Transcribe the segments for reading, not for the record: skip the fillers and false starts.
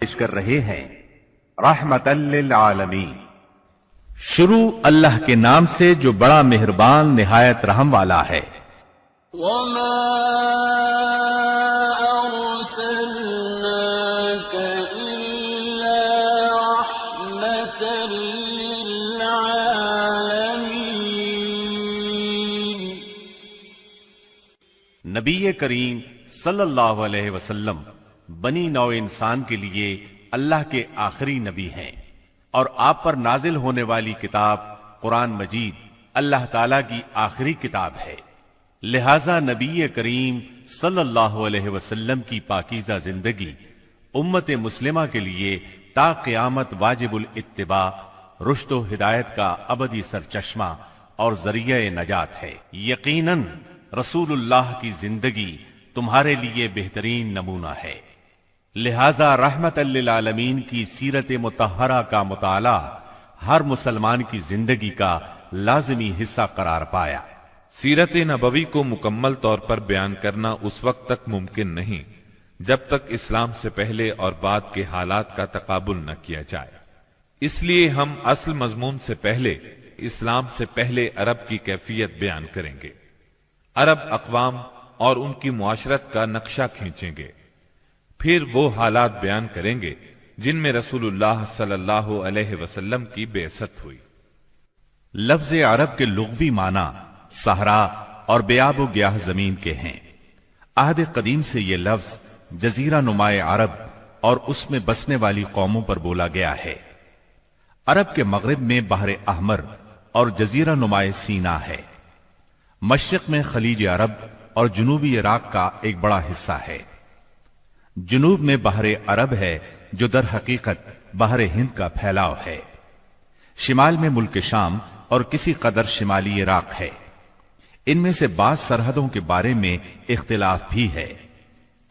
پیش کر رہے ہیں رحمتن للعالمین۔ شروع اللہ کے نام سے جو بڑا مہربان نہایت رحم والا ہے۔ وما أرسلناك إلا رحمة للعالمين۔ نبی کریم صلی اللہ علیہ وسلم بنی نوع انسان کے لیے اللہ کے آخری نبی ہیں، اور آپ پر نازل ہونے والی کتاب قرآن مجید اللہ تعالی کی آخری کتاب ہے، لہذا نبی کریم صلی اللہ علیہ وسلم کی پاکیزہ زندگی امت مسلمہ کے لیے تا قیامت واجب الاتباع، رشد و ہدایت کا ابدی سرچشمہ اور ذریعہ نجات ہے۔ یقیناً رسول اللہ کی زندگی تمہارے لیے بہترین نمونہ ہے، لہذا رحمت للعالمین کی سیرت مطہرہ کا مطالعہ ہر مسلمان کی زندگی کا لازمی حصہ قرار پایا۔ سیرت نبوی کو مکمل طور پر بیان کرنا اس وقت تک ممکن نہیں جب تک اسلام سے پہلے اور بعد کے حالات کا تقابل نہ کیا جائے، اس لیے ہم اصل مضمون سے پہلے اسلام سے پہلے عرب کی کیفیت بیان کریں گے، عرب اقوام اور ان کی معاشرت کا نقشہ کھینچیں گے، پھر وہ حالات بیان کریں گے جن میں رسول اللہ صلی اللہ علیہ وسلم کی بعثت ہوئی۔ لفظ عرب کے لغوی معنی صحرا اور بیاب و گیاہ زمین کے ہیں۔ عہد قدیم سے یہ لفظ جزیرہ نمائے عرب اور اس میں بسنے والی قوموں پر بولا گیا ہے۔ عرب کے مغرب میں بحر احمر اور جزیرہ نمائے سینا ہے، مشرق میں خلیج عرب اور جنوبی عراق کا ایک بڑا حصہ ہے، جنوب میں بحر عرب ہے جو در حقیقت بحر ہند کا پھیلاؤ ہے، شمال میں ملک شام اور کسی قدر شمالی عراق ہے۔ ان میں سے بعض سرحدوں کے بارے میں اختلاف بھی ہے۔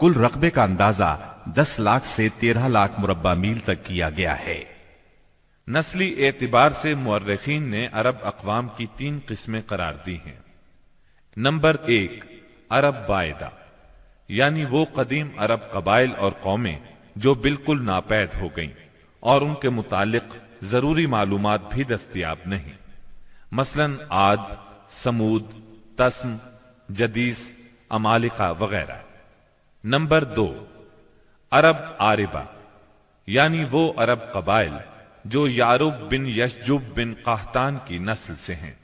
کل رقبے کا اندازہ 10 لاکھ سے 13 لاکھ مربع میل تک کیا گیا ہے۔ نسلی اعتبار سے مورخین نے عرب اقوام کی 3 قسمیں قرار دی ہیں۔ نمبر 1، عرب بائدہ، یعنی وہ قدیم عرب قبائل اور قومیں جو بالکل ناپید ہو گئیں اور ان کے متعلق ضروری معلومات بھی دستیاب نہیں، مثلا عاد، سمود، تسم، جدیس، عمالقہ وغیرہ۔ نمبر 2، عرب عاربہ، یعنی وہ عرب قبائل جو یعرب بن یشجب بن قحطان کی نسل سے ہیں،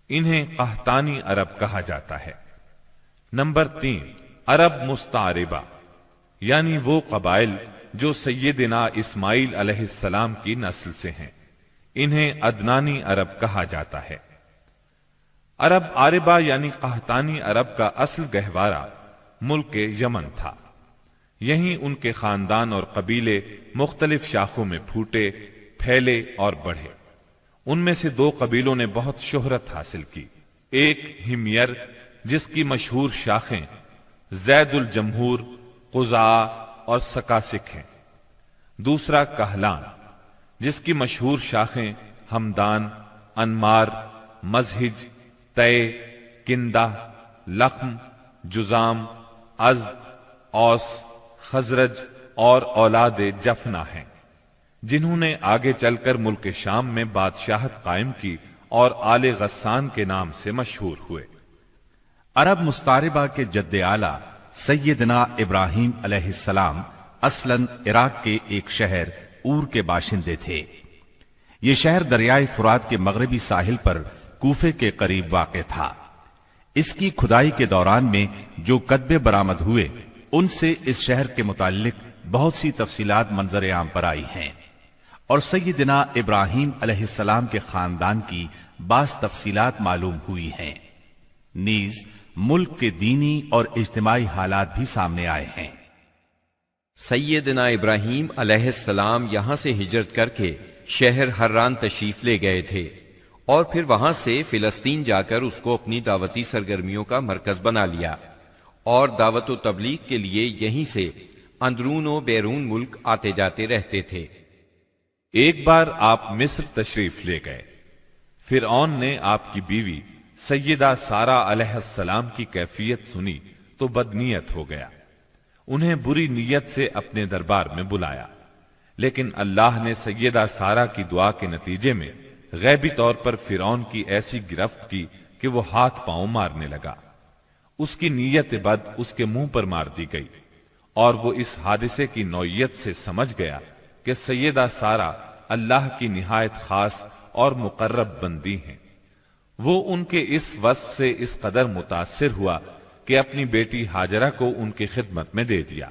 انہیں قحطانی عرب کہا جاتا ہے۔ نمبر 3، عرب مستعربہ، یعنی وہ قبائل جو سیدنا اسماعیل علیہ السلام کی نسل سے ہیں، انہیں عدنانی عرب کہا جاتا ہے۔ عرب عاربہ یعنی قحطانی عرب کا اصل گہوارہ ملک یمن تھا، یہیں ان کے خاندان اور قبیلے مختلف شاخوں میں پھوٹے، پھیلے اور بڑھے۔ ان میں سے 2 قبیلوں نے بہت شہرت حاصل کی، ایک ہمیر جس کی مشہور شاخیں زید الجمہور، قزاع اور سکاسک ہیں، دوسرا کہلان جس کی مشہور شاخیں ہمدان، انمار، مزہج، تے، کندہ، لخم، جزام، ازد، اوس، خزرج اور اولاد جفنا ہیں، جنہوں نے آگے چل کر ملک شام میں بادشاہت قائم کی اور آل غسان کے نام سے مشہور ہوئے۔ عرب مستعربہ کے جد اعلیٰ سیدنا ابراہیم علیہ السلام اصلاً عراق کے ایک شہر اور کے باشندے تھے۔ یہ شہر دریائے فرات کے مغربی ساحل پر کوفے کے قریب واقع تھا۔ اس کی کھدائی کے دوران میں جو کتبے برآمد ہوئے ان سے اس شہر کے متعلق بہت سی تفصیلات منظر عام پر آئی ہیں، اور سیدنا ابراہیم علیہ السلام کے خاندان کی بعض تفصیلات معلوم ہوئی ہیں، نیز ملک کے دینی اور اجتماعی حالات بھی سامنے آئے ہیں۔ سیدنا ابراہیم علیہ السلام یہاں سے ہجرت کر کے شہر حران تشریف لے گئے تھے، اور پھر وہاں سے فلسطین جا کر اس کو اپنی دعوتی سرگرمیوں کا مرکز بنا لیا، اور دعوت و تبلیغ کے لیے یہیں سے اندرون و بیرون ملک آتے جاتے رہتے تھے۔ ایک بار آپ مصر تشریف لے گئے، فرعون نے آپ کی بیوی سیدہ سارہ علیہ السلام کی کیفیت سنی تو بدنیت ہو گیا، انہیں بری نیت سے اپنے دربار میں بلایا لیکن اللہ نے سیدہ سارہ کی دعا کے نتیجے میں غیبی طور پر فرعون کی ایسی گرفت کی کہ وہ ہاتھ پاؤں مارنے لگا۔ اس کی نیت بد اس کے منہ پر مار دی گئی، اور وہ اس حادثے کی نوعیت سے سمجھ گیا کہ سیدہ سارہ اللہ کی نہایت خاص اور مقرب بندی ہیں۔ وہ ان کے اس وصف سے اس قدر متاثر ہوا کہ اپنی بیٹی ہاجرہ کو ان کی خدمت میں دے دیا۔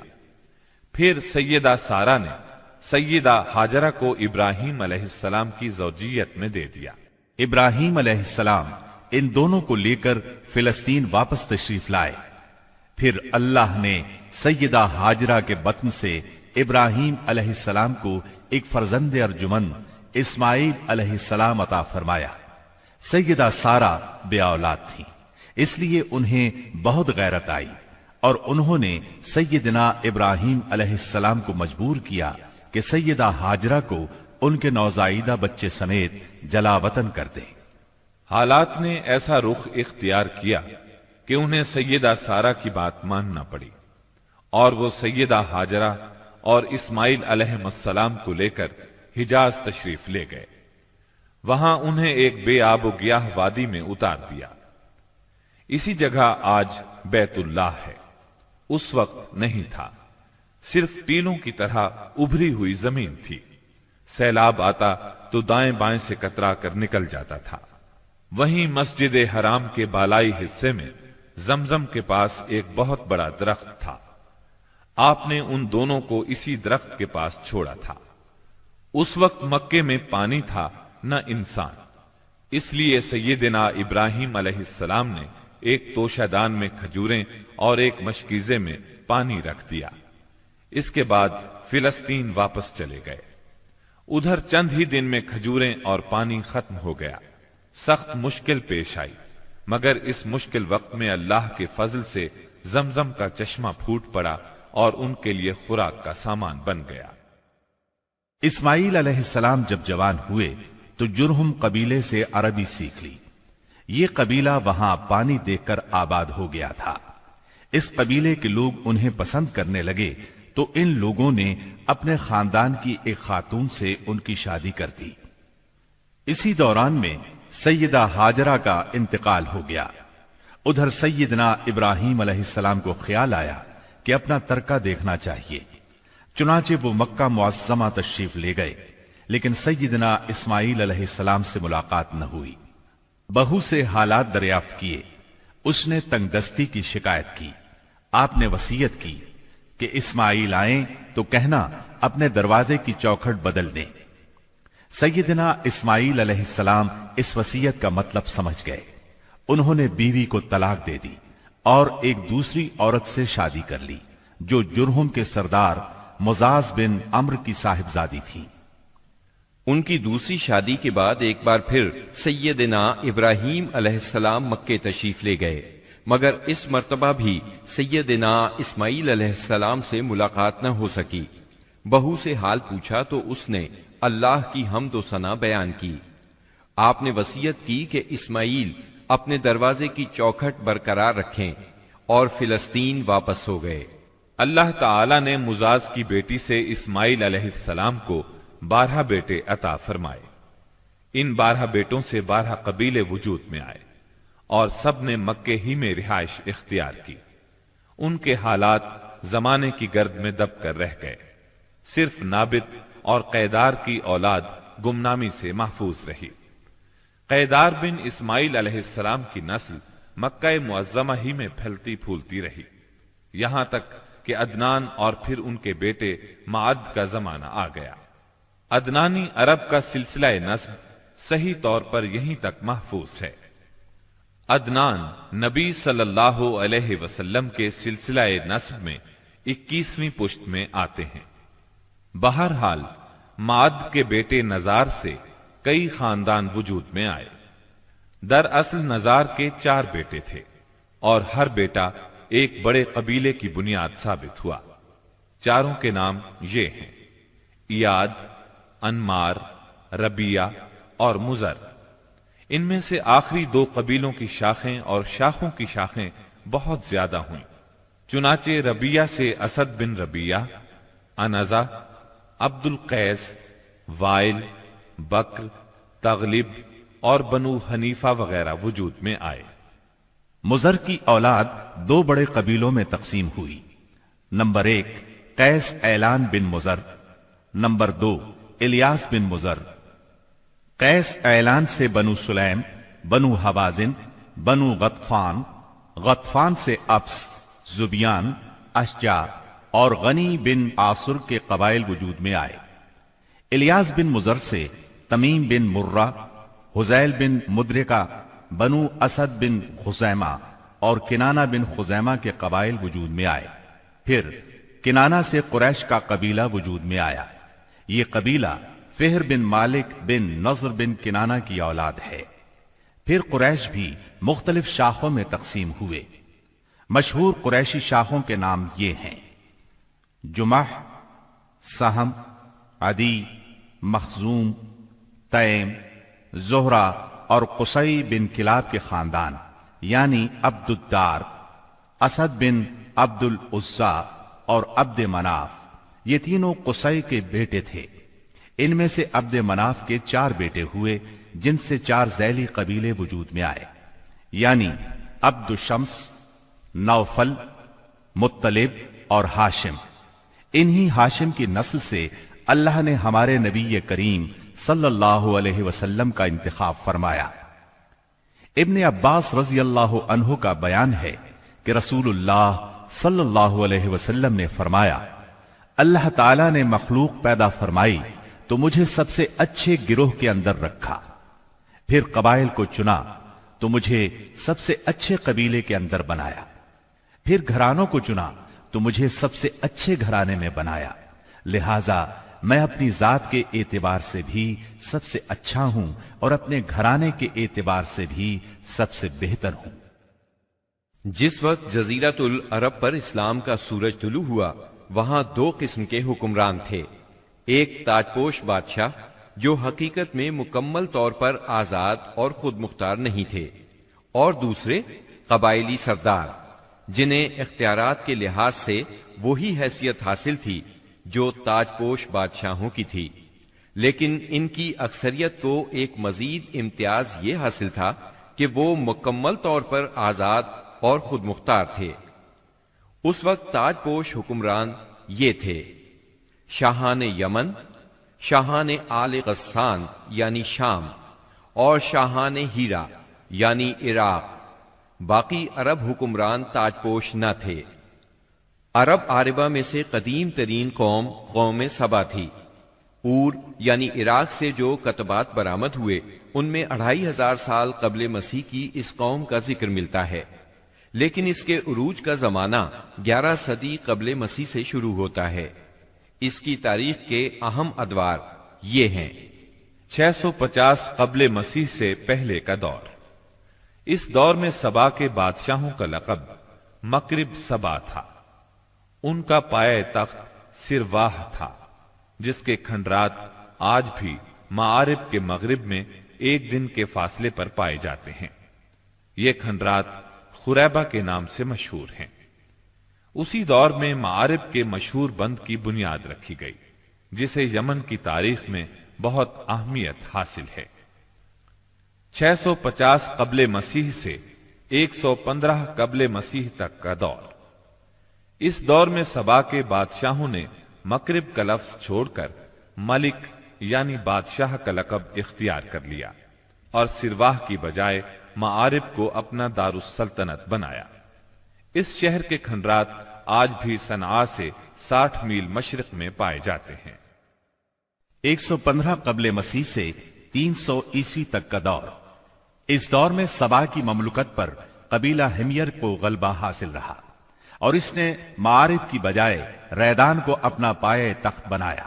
پھر سیدہ سارہ نے سیدہ ہاجرہ کو ابراہیم علیہ السلام کی زوجیت میں دے دیا۔ ابراہیم علیہ السلام ان دونوں کو لے کر فلسطین واپس تشریف لائے۔ پھر اللہ نے سیدہ ہاجرہ کے بطن سے ابراہیم علیہ السلام کو ایک فرزند ارجمند اسماعیل علیہ السلام عطا فرمایا۔ سیدہ سارہ بے اولاد تھیں، اس لیے انہیں بہت غیرت آئی، اور انہوں نے سیدنا ابراہیم علیہ السلام کو مجبور کیا کہ سیدہ ہاجرہ کو ان کے نوزائیدہ بچے سمیت جلا وطن کر دیں۔ حالات نے ایسا رخ اختیار کیا کہ انہیں سیدہ سارہ کی بات ماننا پڑی، اور وہ سیدہ ہاجرہ اور اسماعیل علیہ السلام کو لے کر حجاز تشریف لے گئے۔ وہاں انہیں ایک بے آب و گیاہ وادی میں اتار دیا۔ اسی جگہ آج بیت اللہ ہے، اس وقت نہیں تھا، صرف ٹیلوں کی طرح ابھری ہوئی زمین تھی۔ سیلاب آتا تو دائیں بائیں سے کترا کر نکل جاتا تھا۔ وہیں مسجد حرام کے بالائی حصے میں زمزم کے پاس ایک بہت بڑا درخت تھا۔ آپ نے ان دونوں کو اسی درخت کے پاس چھوڑا تھا۔ اس وقت مکے میں پانی تھا نہ انسان، اس لیے سیدنا ابراہیم علیہ السلام نے ایک توشہ دان میں کھجوریں اور ایک مشکیزے میں پانی رکھ دیا۔ اس کے بعد فلسطین واپس چلے گئے۔ ادھر چند ہی دن میں کھجوریں اور پانی ختم ہو گیا۔ سخت مشکل پیش آئی، مگر اس مشکل وقت میں اللہ کے فضل سے زمزم کا چشمہ پھوٹ پڑا اور ان کے لیے خوراک کا سامان بن گیا۔ اسماعیل علیہ السلام جب جوان ہوئے تو جرہم قبیلے سے عربی سیکھ لی۔ یہ قبیلہ وہاں پانی دیکھ کر آباد ہو گیا تھا۔ اس قبیلے کے لوگ انہیں پسند کرنے لگے تو ان لوگوں نے اپنے خاندان کی ایک خاتون سے ان کی شادی کر دی۔ اسی دوران میں سیدہ ہاجرہ کا انتقال ہو گیا۔ ادھر سیدنا ابراہیم علیہ السلام کو خیال آیا کہ اپنا ترکہ دیکھنا چاہیے، چنانچہ وہ مکہ معظمہ تشریف لے گئے، لیکن سیدنا اسماعیل علیہ السلام سے ملاقات نہ ہوئی۔ بہو سے حالات دریافت کیے، اس نے تنگ دستی کی شکایت کی۔ آپ نے وصیت کی کہ اسماعیل آئیں تو کہنا اپنے دروازے کی چوکھٹ بدل دیں۔ سیدنا اسماعیل علیہ السلام اس وصیت کا مطلب سمجھ گئے۔ انہوں نے بیوی کو طلاق دے دی اور ایک دوسری عورت سے شادی کر لی جو جرہم کے سردار مزاز بن عمرو کی صاحبزادی تھی۔ ان کی دوسری شادی کے بعد ایک بار پھر سیدنا ابراہیم علیہ السلام مکے تشریف لے گئے، مگر اس مرتبہ بھی سیدنا اسماعیل علیہ السلام سے ملاقات نہ ہو سکی۔ بہو سے حال پوچھا تو اس نے اللہ کی حمد و ثنا بیان کی۔ آپ نے وصیت کی کہ اسماعیل اپنے دروازے کی چوکھٹ برقرار رکھیں، اور فلسطین واپس ہو گئے۔ اللہ تعالی نے مزاز کی بیٹی سے اسماعیل علیہ السلام کو 12 بیٹے عطا فرمائے۔ ان 12 بیٹوں سے 12 قبیلے وجود میں آئے اور سب نے مکے ہی میں رہائش اختیار کی۔ ان کے حالات زمانے کی گرد میں دب کر رہ گئے، صرف نابت اور قیدار کی اولاد گمنامی سے محفوظ رہی۔ قیدار بن اسماعیل علیہ السلام کی نسل مکہ معظمہ ہی میں پھیلتی پھولتی رہی، یہاں تک کہ عدنان اور پھر ان کے بیٹے معد کا زمانہ آ گیا۔ عدنانی عرب کا سلسلہ نسب صحیح طور پر یہیں تک محفوظ ہے۔ عدنان نبی صلی اللہ علیہ وسلم کے سلسلہ نسب میں 21ویں پشت میں آتے ہیں۔ بہرحال معد کے بیٹے نزار سے کئی خاندان وجود میں آئے۔ دراصل نزار کے 4 بیٹے تھے اور ہر بیٹا ایک بڑے قبیلے کی بنیاد ثابت ہوا۔ چاروں کے نام یہ ہیں: ایاد، انمار، ربیہ اور مزر۔ ان میں سے آخری 2 قبیلوں کی شاخیں اور شاخوں کی شاخیں بہت زیادہ ہوئیں۔ چنانچہ ربیہ سے اسد بن ربیہ، انزا، عبد القیس، وائل، بکر، تغلب اور بنو حنیفہ وغیرہ وجود میں آئے۔ مضر کی اولاد دو بڑے قبیلوں میں تقسیم ہوئی۔ نمبر 1 قیس اعلان بن مضر، نمبر 2 الیاس بن مضر۔ قیس اعلان سے بنو سلیم، بنو حوازن، بنو غطفان، غطفان سے ابس، زبیان، اشجع اور غنی بن عاصر کے قبائل وجود میں آئے۔ الیاس بن مضر سے تمیم بن مرہ، حزیل بن مدرکہ، بنو اسد بن خزیمہ اور کنانہ بن خزیمہ کے قبائل وجود میں آئے۔ پھر کنانہ سے قریش کا قبیلہ وجود میں آیا۔ یہ قبیلہ فہر بن مالک بن نضر بن کنانہ کی اولاد ہے۔ پھر قریش بھی مختلف شاخوں میں تقسیم ہوئے۔ مشہور قریشی شاخوں کے نام یہ ہیں: جمح، سہم، عدی، مخزوم، تیم، زہرہ اور قصی بن کلاب کے خاندان یعنی عبد الدار، اسد بن عبد العزا اور عبد مناف۔ یہ تینوں قصی کے بیٹے تھے۔ ان میں سے عبد مناف کے 4 بیٹے ہوئے جن سے 4 ذیلی قبیلے وجود میں آئے، یعنی عبد الشمس، نوفل، مطلب اور ہاشم۔ انہی ہاشم کی نسل سے اللہ نے ہمارے نبی کریم صلی اللہ علیہ وسلم کا انتخاب فرمایا۔ ابن عباس رضی اللہ عنہ کا بیان ہے کہ رسول اللہ صلی اللہ علیہ وسلم نے فرمایا، اللہ تعالیٰ نے مخلوق پیدا فرمائی تو مجھے سب سے اچھے گروہ کے اندر رکھا، پھر قبائل کو چنا تو مجھے سب سے اچھے قبیلے کے اندر بنایا، پھر گھرانوں کو چنا تو مجھے سب سے اچھے گھرانے میں بنایا، لہذا میں اپنی ذات کے اعتبار سے بھی سب سے اچھا ہوں اور اپنے گھرانے کے اعتبار سے بھی سب سے بہتر ہوں۔ جس وقت جزیرۃ العرب پر اسلام کا سورج طلوع ہوا، وہاں 2 قسم کے حکمران تھے۔ ایک تاج پوش بادشاہ جو حقیقت میں مکمل طور پر آزاد اور خود مختار نہیں تھے، اور دوسرے قبائلی سردار جنہیں اختیارات کے لحاظ سے وہی حیثیت حاصل تھی جو تاج پوش بادشاہوں کی تھی، لیکن ان کی اکثریت کو ایک مزید امتیاز یہ حاصل تھا کہ وہ مکمل طور پر آزاد اور خود مختار تھے۔ اس وقت تاج پوش حکمران یہ تھے: شاہان یمن، شاہان آل غسان یعنی شام، اور شاہان ہیرا یعنی عراق۔ باقی عرب حکمران تاج پوش نہ تھے۔ عرب عاربہ میں سے قدیم ترین قوم سبا تھی۔ اور یعنی عراق سے جو کتبات برآمد ہوئے ان میں 2500 سال قبل مسیح کی اس قوم کا ذکر ملتا ہے، لیکن اس کے عروج کا زمانہ 11 صدی قبل مسیح سے شروع ہوتا ہے۔ اس کی تاریخ کے اہم ادوار یہ ہیں: 650 قبل مسیح سے پہلے کا دور۔ اس دور میں سبا کے بادشاہوں کا لقب مکرب سبا تھا۔ ان کا پایہ تخت سرواہ تھا، جس کے کھنڈرات آج بھی معارب کے مغرب میں 1 دن کے فاصلے پر پائے جاتے ہیں۔ یہ کھنڈرات خریبہ کے نام سے مشہور ہیں۔ اسی دور میں معارب کے مشہور بند کی بنیاد رکھی گئی، جسے یمن کی تاریخ میں بہت اہمیت حاصل ہے۔ 650 قبل مسیح سے 115 قبل مسیح تک کا دور۔ اس دور میں سبا کے بادشاہوں نے مکرب کا لفظ چھوڑ کر ملک یعنی بادشاہ کا لقب اختیار کر لیا اور سرواہ کی بجائے معارب کو اپنا دارالسلطنت بنایا۔ اس شہر کے کھنڈرات آج بھی صنعاء سے 60 میل مشرق میں پائے جاتے ہیں۔ 115 قبل مسیح سے 300 عیسوی تک کا دور۔ اس دور میں سبا کی مملکت پر قبیلہ ہمیر کو غلبہ حاصل رہا اور اس نے معارب کی بجائے ریدان کو اپنا پایہ تخت بنایا۔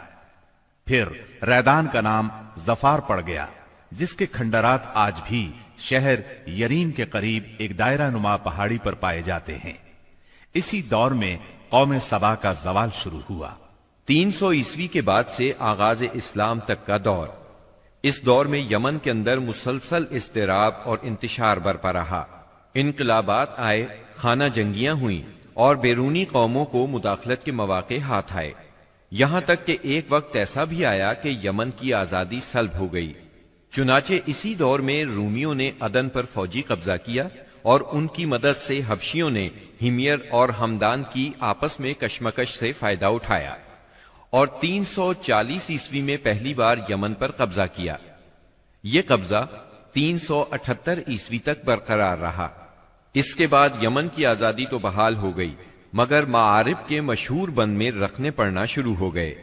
پھر ریدان کا نام ظفار پڑ گیا، جس کے کھنڈرات آج بھی شہر یریم کے قریب ایک دائرہ نما پہاڑی پر پائے جاتے ہیں۔ اسی دور میں قوم سبا کا زوال شروع ہوا۔ 300 عیسوی کے بعد سے آغاز اسلام تک کا دور۔ اس دور میں یمن کے اندر مسلسل اضطراب اور انتشار برپا رہا۔ انقلابات آئے، خانہ جنگیاں ہوئیں اور بیرونی قوموں کو مداخلت کے مواقع ہاتھ آئے۔ یہاں تک کہ ایک وقت ایسا بھی آیا کہ یمن کی آزادی سلب ہو گئی۔ چنانچہ اسی دور میں رومیوں نے عدن پر فوجی قبضہ کیا اور ان کی مدد سے حبشیوں نے ہمیر اور ہمدان کی آپس میں کشمکش سے فائدہ اٹھایا اور 340 عیسوی میں پہلی بار یمن پر قبضہ کیا۔ یہ قبضہ 378 عیسوی تک برقرار رہا۔ اس کے بعد یمن کی آزادی تو بحال ہو گئی، مگر معارب کے مشہور بند میں رکھنے پڑنا شروع ہو گئے،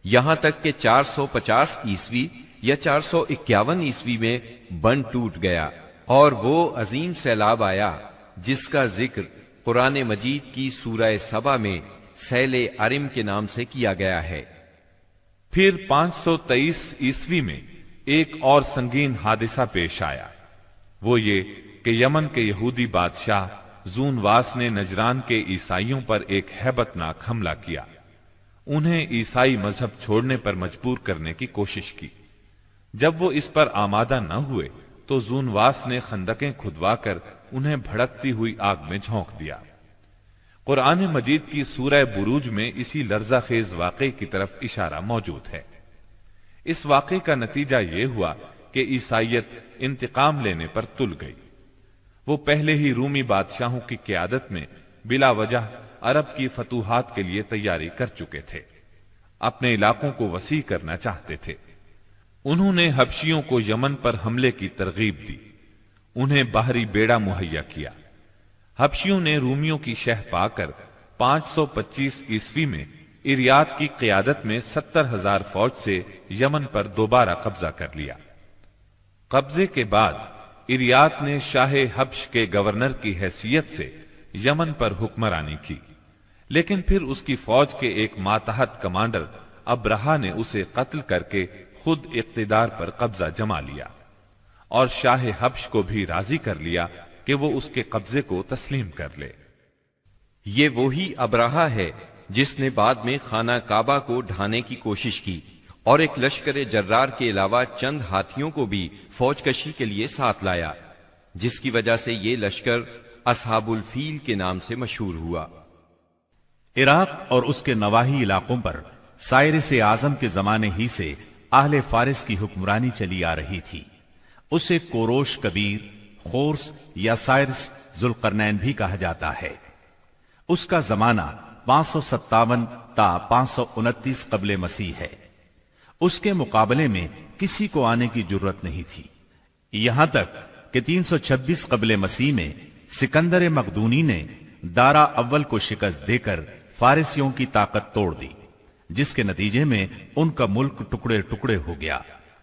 یہاں تک کہ 450 عیسوی یا 451 عیسوی میں بند ٹوٹ گیا اور وہ عظیم سیلاب آیا جس کا ذکر قرآن مجید کی سورہ سبا میں سیل ارم کے نام سے کیا گیا ہے۔ پھر 523 عیسوی میں ایک اور سنگین حادثہ پیش آیا، وہ یہ کہ یمن کے یہودی بادشاہ زونواس نے نجران کے عیسائیوں پر ایک ہیبت ناک حملہ کیا، انہیں عیسائی مذہب چھوڑنے پر مجبور کرنے کی کوشش کی۔ جب وہ اس پر آمادہ نہ ہوئے تو زونواس نے خندقیں کھدوا کر انہیں بھڑکتی ہوئی آگ میں جھونک دیا۔ قرآن مجید کی سورہ بروج میں اسی لرزہ خیز واقعے کی طرف اشارہ موجود ہے۔ اس واقعے کا نتیجہ یہ ہوا کہ عیسائیت انتقام لینے پر تل گئی۔ وہ پہلے ہی رومی بادشاہوں کی قیادت میں بلا وجہ عرب کی فتوحات کے لیے تیاری کر چکے تھے، اپنے علاقوں کو وسیع کرنا چاہتے تھے۔ انہوں نے حبشیوں کو یمن پر حملے کی ترغیب دی، انہیں باہری بیڑا مہیا کیا۔ حبشیوں نے رومیوں کی شہ پا کر 525 عیسوی میں اریات کی قیادت میں 70,000 فوج سے یمن پر دوبارہ قبضہ کر لیا۔ قبضے کے بعد اریات نے شاہ حبش کے گورنر کی حیثیت سے یمن پر حکمرانی کی، لیکن پھر اس کی فوج کے ایک ماتحت کمانڈر ابرہا نے اسے قتل کر کے خود اقتدار پر قبضہ جما لیا اور شاہ حبش کو بھی راضی کر لیا کہ وہ اس کے قبضے کو تسلیم کر لے۔ یہ وہی ابرہا ہے جس نے بعد میں خانہ کعبہ کو ڈھانے کی کوشش کی اور ایک لشکر جرار کے علاوہ چند ہاتھیوں کو بھی فوج کشی کے لیے ساتھ لایا، جس کی وجہ سے یہ لشکر اصحاب الفیل کے نام سے مشہور ہوا۔ عراق اور اس کے نواحی علاقوں پر سائرس اعظم کے زمانے ہی سے اہل فارس کی حکمرانی چلی آ رہی تھی۔ اسے کوروش کبیر، خورس یا سائرس ذوالقرنین بھی کہا جاتا ہے۔ اس کا زمانہ 557 تا 529 قبل مسیح ہے۔ اس کے مقابلے میں کسی کو آنے کی جرت نہیں تھی، یہاں تک کہ 326 قبل مسیح میں سکندر مقدونی نے دارا اول کو شکست دے کر فارسیوں کی طاقت توڑ دی، جس کے نتیجے میں ان کا ملک ٹکڑے ٹکڑے ہو گیا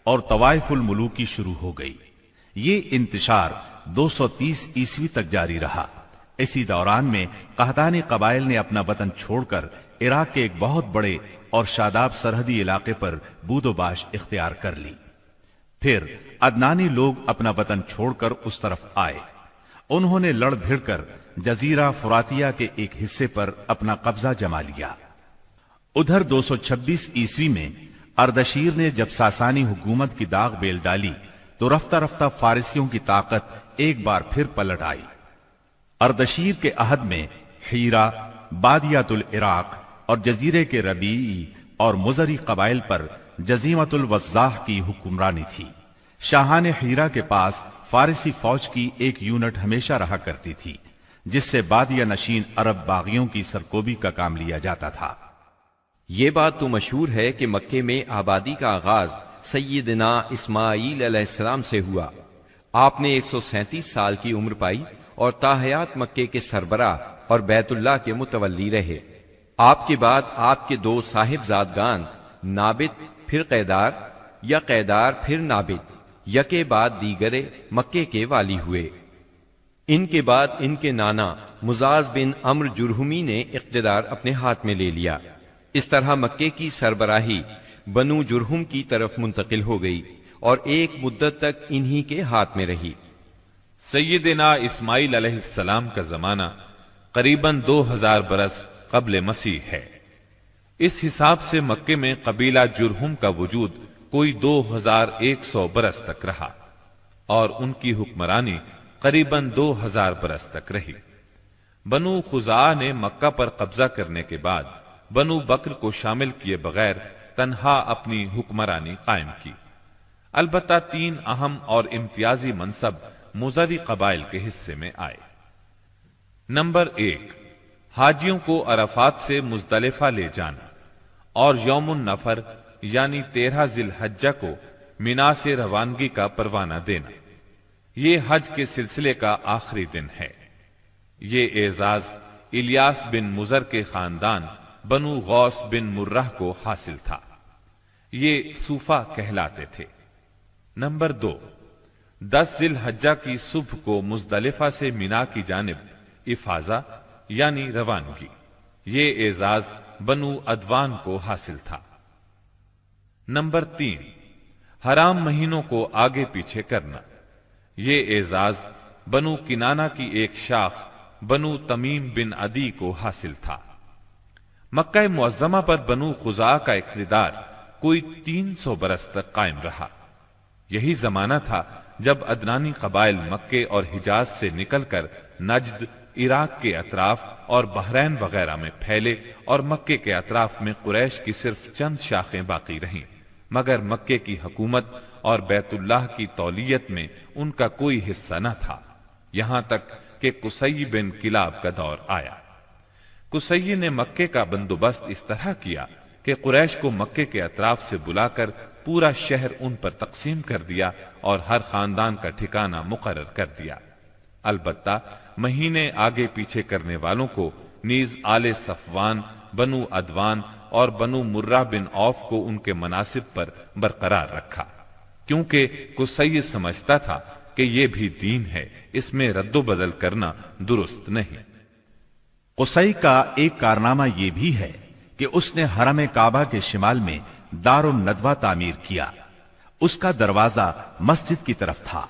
اور طوائف الملوکی شروع ہو گئی۔ یہ انتشار 230 عیسوی تک جاری رہا۔ اسی دوران میں قحطانی قبائل نے اپنا وطن چھوڑ کر عراق کے ایک بہت بڑے اور شاداب سرحدی علاقے پر بود و باش اختیار کر لی۔ پھر عدنانی لوگ اپنا وطن چھوڑ کر اس طرف آئے، انہوں نے لڑ بھڑ کر جزیرہ فراتیہ کے ایک حصے پر اپنا قبضہ جما لیا۔ ادھر 226 عیسوی میں اردشیر نے جب ساسانی حکومت کی داغ بیل ڈالی تو رفتہ رفتہ فارسیوں کی طاقت ایک بار پھر پلٹ آئی۔ اردشیر کے عہد میں حیرہ، بادیات العراق اور جزیرے کے ربیعی اور مزری قبائل پر جزیمت الوضاح کی حکمرانی تھی۔ شاہان حیرہ کے پاس فارسی فوج کی ایک یونٹ ہمیشہ رہا کرتی تھی، جس سے بادیہ نشین عرب باغیوں کی سرکوبی کا کام لیا جاتا تھا۔ یہ بات تو مشہور ہے کہ مکے میں آبادی کا آغاز سیدنا اسماعیل علیہ السلام سے ہوا۔ آپ نے 137 سال کی عمر پائی اور تاحیات مکے کے سربراہ اور بیت اللہ کے متولی رہے۔ آپ کے بعد آپ کے دو صاحبزادگان نابت پھر قیدار یا قیدار پھر نابت یکے بعد دیگرے مکے کے والی ہوئے۔ ان کے بعد ان کے نانا مزاز بن عمرو جرہمی نے اقتدار اپنے ہاتھ میں لے لیا۔ اس طرح مکے کی سربراہی بنو جرہم کی طرف منتقل ہو گئی اور ایک مدت تک انہی کے ہاتھ میں رہی۔ سیدنا اسماعیل علیہ السلام کا زمانہ قریباً 2000 برس قبل مسیح ہے۔ اس حساب سے مکے میں قبیلہ جرہم کا وجود کوئی 2100 برس تک رہا اور ان کی حکمرانی قریباً 2000 برس تک رہی۔ بنو خزاعہ نے مکہ پر قبضہ کرنے کے بعد بنو بکر کو شامل کیے بغیر تنہا اپنی حکمرانی قائم کی۔ البتہ 3 اہم اور امتیازی منصب مزری قبائل کے حصے میں آئے۔ نمبر 1، حاجیوں کو عرفات سے مزدلفہ لے جانا اور یوم النفر یعنی 13 ذی الحجہ کو منا سے روانگی کا پروانہ دینا۔ یہ حج کے سلسلے کا آخری دن ہے۔ یہ اعزاز الیاس بن مزر کے خاندان بنو غوث بن مرہ کو حاصل تھا۔ یہ صوفہ کہلاتے تھے۔ نمبر 2، 10 ذی الحجہ کی صبح کو مزدلفہ سے منا کی جانب افاضہ یعنی روانگی۔ یہ اعزاز بنو ادوان کو حاصل تھا۔ نمبر 3، حرام مہینوں کو آگے پیچھے کرنا۔ یہ اعزاز بنو کنانہ کی ایک شاخ بنو تمیم بن عدی کو حاصل تھا۔ مکہ معظمہ پر بنو خزاعہ کا اقتدار کوئی 300 برس تک قائم رہا۔ یہی زمانہ تھا جب ادنانی قبائل مکے اور حجاز سے نکل کر نجد، عراق کے اطراف اور بحرین وغیرہ میں پھیلے اور مکے کے اطراف میں قریش کی صرف چند شاخیں باقی رہیں، مگر مکے کی حکومت اور بیت اللہ کی تولیت میں ان کا کوئی حصہ نہ تھا، یہاں تک کہ قصی بن کلاب کا دور آیا۔ قصی نے مکے کا بندوبست اس طرح کیا کہ قریش کو مکے کے اطراف سے بلا کر پورا شہر ان پر تقسیم کر دیا اور ہر خاندان کا ٹھکانہ مقرر کر دیا۔ البتہ مہینے آگے پیچھے کرنے والوں کو نیز آل صفوان، بنو ادوان اور بنو مرہ بن عوف کو ان کے مناصب پر برقرار رکھا، کیونکہ قصی سمجھتا تھا کہ یہ بھی دین ہے، اس میں رد و بدل کرنا درست نہیں۔ قصی کا ایک کارنامہ یہ بھی ہے کہ اس نے حرم کعبہ کے شمال میں دار الندوہ تعمیر کیا۔ اس کا دروازہ مسجد کی طرف تھا۔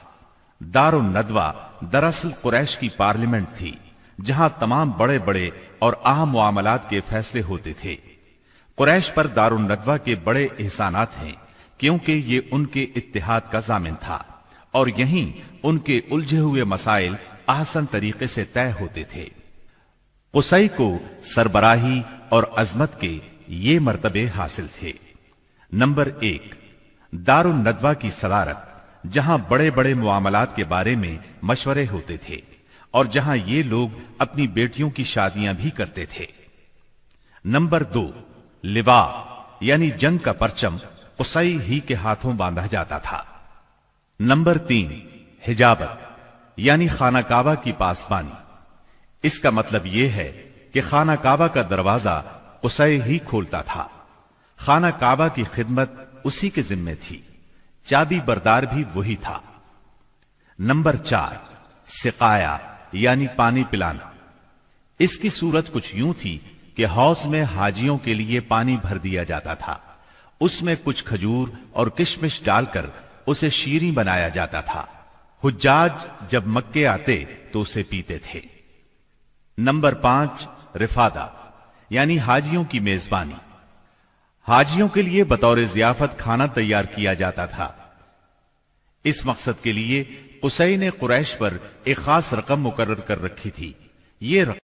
دار الندوہ دراصل قریش کی پارلیمنٹ تھی، جہاں تمام بڑے بڑے اور اہم معاملات کے فیصلے ہوتے تھے۔ قریش پر دار الندوہ کے بڑے احسانات ہیں، کیونکہ یہ ان کے اتحاد کا ضامن تھا اور یہیں ان کے الجھے ہوئے مسائل احسن طریقے سے طے ہوتے تھے۔ قصی کو سربراہی اور عظمت کے یہ مرتبے حاصل تھے۔ نمبر 1، دار الندوہ کی صدارت، جہاں بڑے بڑے معاملات کے بارے میں مشورے ہوتے تھے اور جہاں یہ لوگ اپنی بیٹیوں کی شادیاں بھی کرتے تھے۔ نمبر 2، لوا یعنی جنگ کا پرچم قصی ہی کے ہاتھوں باندھا جاتا تھا۔ نمبر 3، حجابت یعنی خانہ کعبہ کی پاسبانی۔ اس کا مطلب یہ ہے کہ خانہ کعبہ کا دروازہ قصی ہی کھولتا تھا۔ خانہ کعبہ کی خدمت اسی کے ذمے تھی، چابی بردار بھی وہی تھا۔ نمبر 4، سقایا یعنی پانی پلانا۔ اس کی صورت کچھ یوں تھی کہ حوض میں حاجیوں کے لیے پانی بھر دیا جاتا تھا، اس میں کچھ کھجور اور کشمش ڈال کر اسے شیریں بنایا جاتا تھا۔ حجاج جب مکے آتے تو اسے پیتے تھے۔ نمبر 5، رفادہ یعنی حاجیوں کی میزبانی۔ حاجیوں کے لیے بطور ضیافت کھانا تیار کیا جاتا تھا۔ اس مقصد کے لیے قصی نے قریش پر ایک خاص رقم مقرر کر رکھی تھی۔ یہ رقم